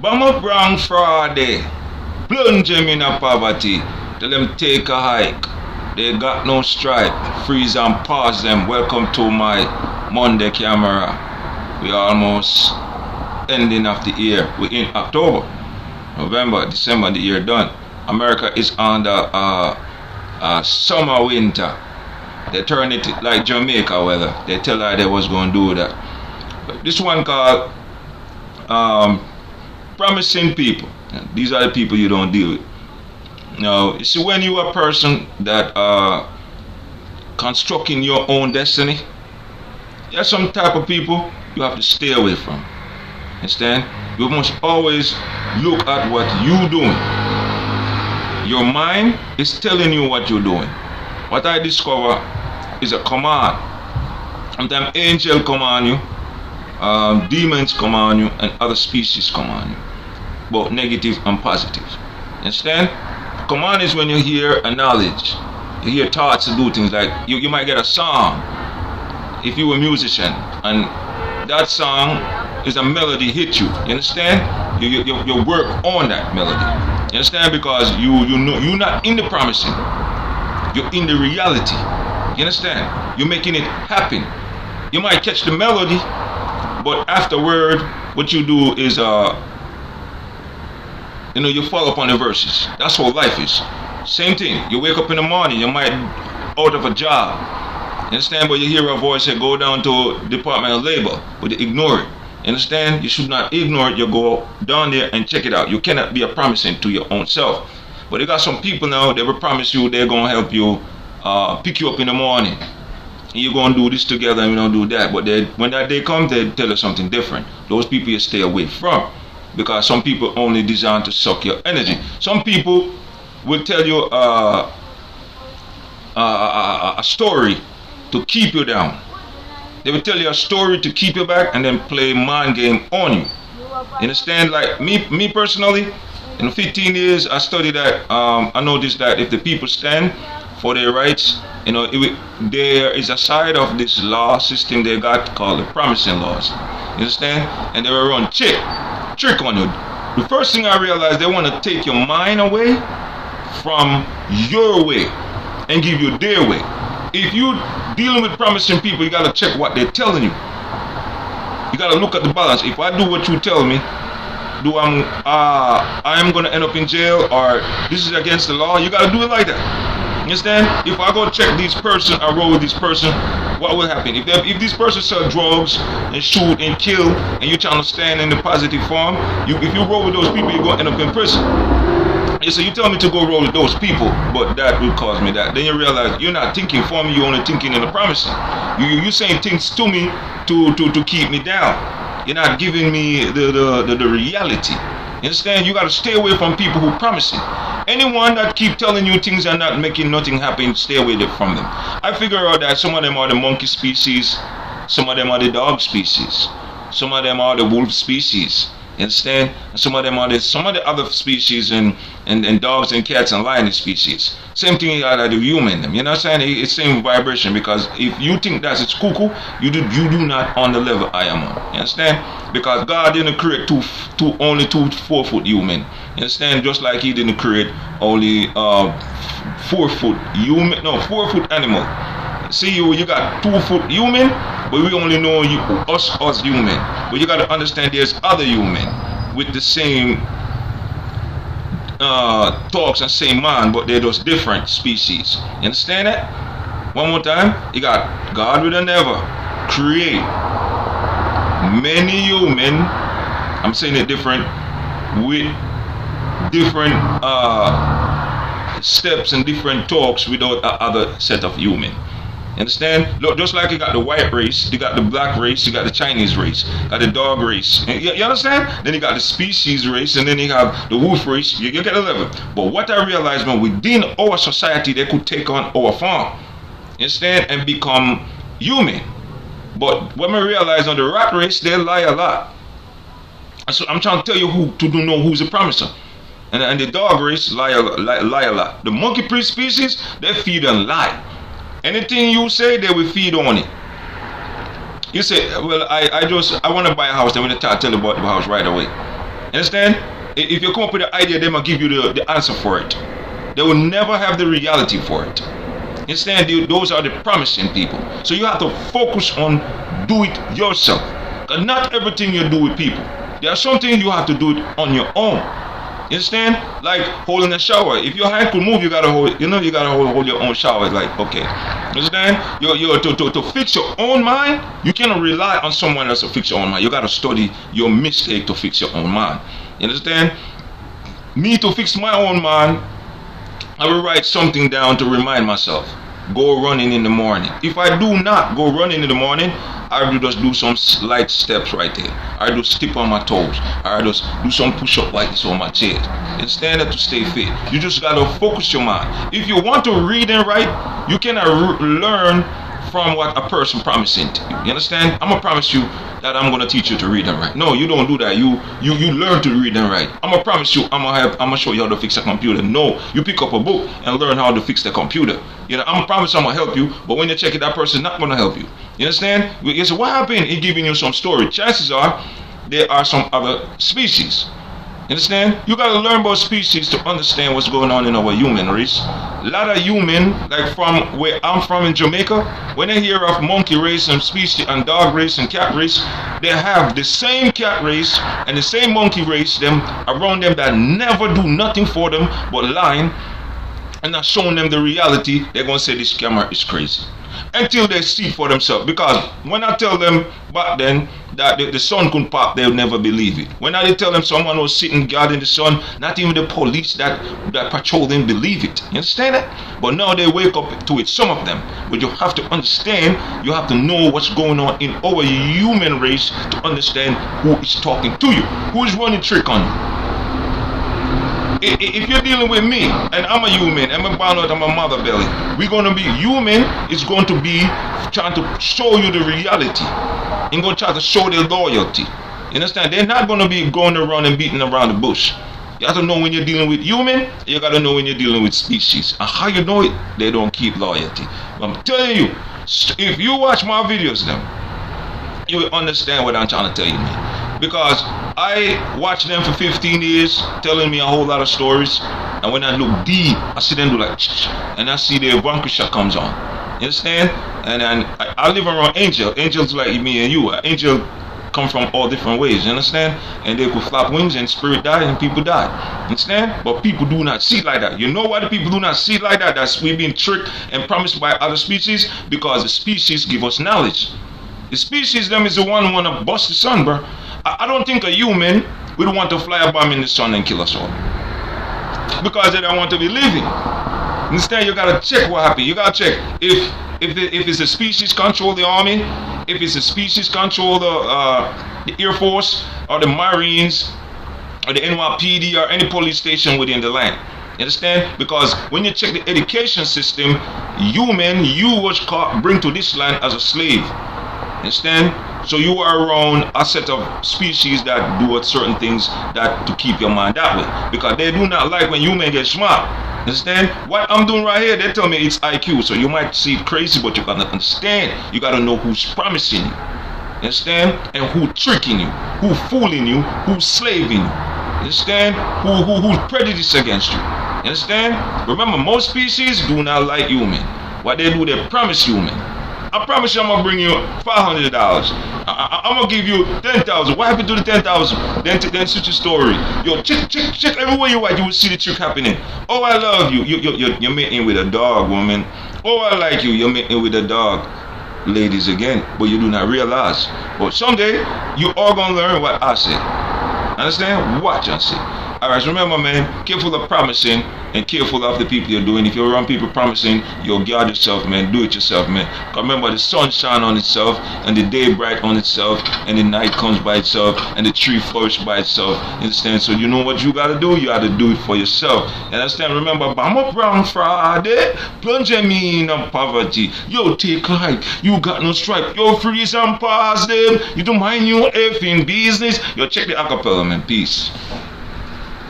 Bam up wrong Friday. Plunge them in a poverty. Tell them take a hike. They got no stripe. Freeze and pause them. Welcome to my Monday camera. We almost ending of the year. We're in October, November, December, the year done. America is under summer winter. They turn it like Jamaica weather. They tell her they was going to do that. But this one called promising people. These are the people you don't deal with. Now, you see, when you are a person that constructing your own destiny, there are some type of people you have to stay away from. Understand? You must always look at what you're doing. Your mind is telling you what you're doing. What I discover is a command. Sometimes angels command you, demons command you, and other species command you, both negative and positive. Understand? Command is when you hear a knowledge, you hear thoughts to do things like you might get a song if you're a musician, and that song is a melody hit you. You understand? You work on that melody. You understand? Because you know you're not in the promising, you're in the reality. You understand? You're making it happen. You might catch the melody, but afterward, what you do is you follow up on the verses. That's how life is. Same thing. You wake up in the morning, you might out of a job. You understand? But you hear a voice say go down to Department of Labor, but you ignore it. You understand? You should not ignore it. You go down there and check it out. You cannot be a promising to your own self. But you got some people now, they will promise you they're going to help you pick you up in the morning. And you're going to do this together and you don't do that. But when that day comes, they tell you something different. Those people you stay away from. Because some people only designed to suck your energy. Some people will tell you a story to keep you down. They will tell you a story to keep you back and then play mind game on you. You understand? Like me personally, in 15 years I studied that. I noticed that if the people stand for their rights, there is a side of this law system they got called the promising laws. You understand? And they will run trick on you. The first thing I realized, they want to take your mind away from your way and give you their way. If you dealing with promising people, you gotta check what they're telling you. You gotta look at the balance. If I do what you tell me, I'm gonna end up in jail, or this is against the law? You gotta do it like that. You understand? If I go check this person, I roll with this person, what will happen? If this person sell drugs and shoot and kill, and you're trying to stand in the positive form, if you roll with those people, you're gonna end up in prison. So you tell me to go roll with those people, but that will cause me that. Then you realize you're not thinking for me, you're only thinking in the promising. You're saying things to me to keep me down. You're not giving me the reality. You understand? You got to stay away from people who promising. Anyone that keep telling you things and not making nothing happen, stay away from them. I figure out that some of them are the monkey species, some of them are the dog species, some of them are the wolf species. You understand? And some of them are some of the other species and dogs and cats and lion species. Same thing like the human. You know what I'm saying? It's same vibration, because if you think that it's cuckoo, you do not on the level I am on. You understand? Because God didn't create only 4-foot human. You understand? Just like He didn't create only 4-foot human, no 4-foot animal. See, you got 2-foot human, but we only know us human. But you got to understand there's other human with the same thoughts and same mind, but they're just different species. You understand that? One more time. You got God will never create many human, I'm saying it different, with different steps and different talks without other set of human. Understand? Look, just like you got the white race, you got the black race, you got the Chinese race, you got the dog race. You understand? Then you got the species race, and then you have the wolf race. You get a level. But what I realized, when within our society, they could take on our form, understand, and become human. But when we realize on the rat race, they lie a lot. So I'm trying to tell you know who's a promiser. And the dog race lie a lot. The monkey species, they feed and lie. Anything you say, they will feed on it. You say, well, I want to buy a house. They will tell you about the house right away. Understand? If you come up with an idea, they might give you the answer for it. They will never have the reality for it. Instead, those are the promising people. So you have to focus on do it yourself. And not everything you do with people. There are some things you have to do it on your own. You understand? Like holding a shower. If your hand could move, you gotta hold. You gotta hold your own shower. It's like, okay. Understand? To fix your own mind, you cannot rely on someone else to fix your own mind. You gotta study your mistake to fix your own mind. You understand? Me, to fix my own mind, I will write something down to remind myself. Go running in the morning. If I do not go running in the morning, I will just do some light steps right there. I just step on my toes. I just do some push-up like this on my chest. And stand up to stay fit. You just gotta focus your mind. If you want to read and write, you cannot learn from what a person promising to you. You understand? I'm gonna promise you that I'm gonna teach you to read and write. No, you don't do that. You learn to read and write. I'm gonna promise you I'm gonna show you how to fix a computer. No, you pick up a book and learn how to fix the computer. You know, I'm gonna promise I'm gonna help you, but when you check it, that person's not gonna help you. You understand? You say, what happened? He's giving you some story. Chances are there are some other species. You understand? You gotta learn about species to understand what's going on in our human race. A lot of human, like from where I'm from in Jamaica, when they hear of monkey race and species and dog race and cat race, they have the same cat race and the same monkey race them around them that never do nothing for them but lying and not showing them the reality. They're gonna say this camera is crazy until they see for themselves. Because when I tell them back then that the sun couldn't pop, they'll never believe it. When I tell them someone was sitting guarding the sun, not even the police that patrol them believe it. You understand that? But now they wake up to it, some of them. But you have to understand, you have to know what's going on in our human race to understand who is talking to you, who is running trick on you. If you're dealing with me, and I'm a human, I'm a born out of my mother belly, we're going to be human, is going to be trying to show you the reality. And going to try to show their loyalty. You understand? They're not going to be going around and beating around the bush. You have to know when you're dealing with human, you got to know when you're dealing with species. And how you know it? They don't keep loyalty. I'm telling you, if you watch my videos then, you will understand what I'm trying to tell you, man. Because I watched them for 15 years, telling me a whole lot of stories. And when I look deep, I see them do like, and I see their vanquisher comes on. You understand? And I live around angels. Angels like me and you. Angels come from all different ways. You understand? And they could flap wings and spirit die and people die. Understand? But people do not see it like that. You know why the people do not see it like that? That's we being tricked and promised by other species. Because the species give us knowledge. The species them is the one who want to bust the sun, bro. I don't think a human would want to fly a bomb in the sun and kill us all. Because they don't want to be living. Instead, you gotta check what happened. You gotta check if it's a species control the army, if it's a species control the Air Force or the Marines or the NYPD or any police station within the land. You understand? Because when you check the education system, you was bring to this land as a slave. Understand? So you are around a set of species that do certain things that to keep your mind that way. Because they do not like when human get smart. Understand? What I'm doing right here, they tell me it's IQ. So you might see it crazy, but you gotta understand. You gotta know who's promising you. Understand? And who tricking you, who fooling you, who's slaving you. Understand? Who's prejudiced against you. Understand? Remember, most species do not like human. What they do, they promise human. I promise you I'm gonna bring you $500. I'm gonna give you 10,000. What happened to the 10,000? Then switch your story. Yo, check everywhere you are, you will see the trick happening. Oh, I love you. You're mating with a dog, woman. Oh, I like you. You're mating with a dog. Ladies again, but you do not realize. But someday you all gonna learn what I say. Understand? Watch and see. Alright, remember, man, careful of promising and careful of the people you're doing. If you're around people promising, you'll guard yourself, man. Do it yourself, man. Because remember, the sun shines on itself, and the day bright on itself, and the night comes by itself, and the tree flourishes by itself. Understand? So you know what you gotta do? You gotta do it for yourself. And understand? Remember, I'm up round Friday, plunge me in poverty. Yo, take life. You got no stripe. Yo, freeze and pass them. You don't mind your effing business. Yo, check the acapella, man. Peace.